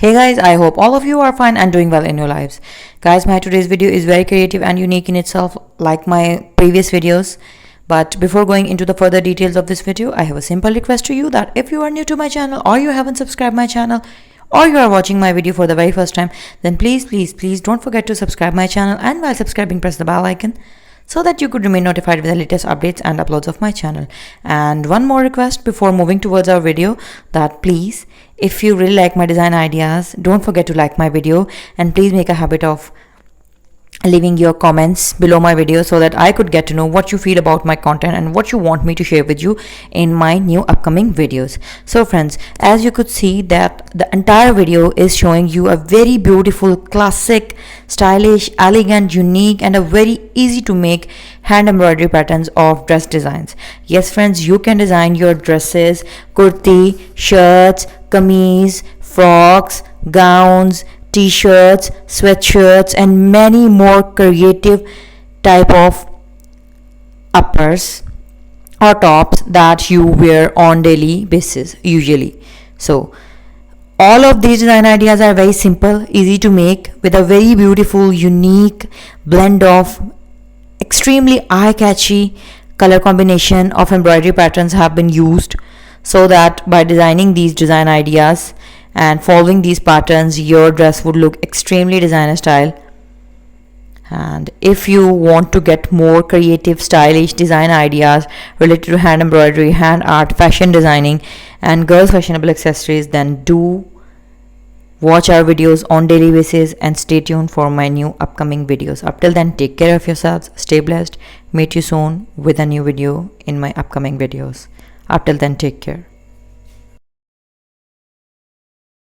Hey guys, I hope all of you are fine and doing well in your lives. Guys, my today's video is very creative and unique in itself, like my previous videos. But before going into the further details of this video, I have a simple request to you that if you are new to my channel or you haven't subscribed my channel or you are watching my video for the very first time, then please don't forget to subscribe my channel, and while subscribing press the bell icon so that you could remain notified with the latest updates and uploads of my channel. And one more request before moving towards our video, that please, if you really like my design ideas, don't forget to like my video, and please make a habit of leaving your comments below my video so that I could get to know what you feel about my content and what you want me to share with you in my new upcoming videos. So friends, as you could see that the entire video is showing you a very beautiful, classic, stylish, elegant, unique and a very easy to make hand embroidery patterns of dress designs. Yes friends, you can design your dresses, kurti, shirts, kameez, frocks, gowns, t-shirts, sweatshirts and many more creative type of uppers or tops that you wear on daily basis usually. So all of these design ideas are very simple, easy to make, with a very beautiful, unique blend of extremely eye-catchy color combination of embroidery patterns have been used, so that by designing these design ideas and following these patterns, your dress would look extremely designer style. And if you want to get more creative, stylish design ideas related to hand embroidery, hand art, fashion designing and girls fashionable accessories, then do watch our videos on daily basis and stay tuned for my new upcoming videos. Up till then, take care of yourselves, stay blessed, meet you soon with a new video in my upcoming videos. Up till then, take care.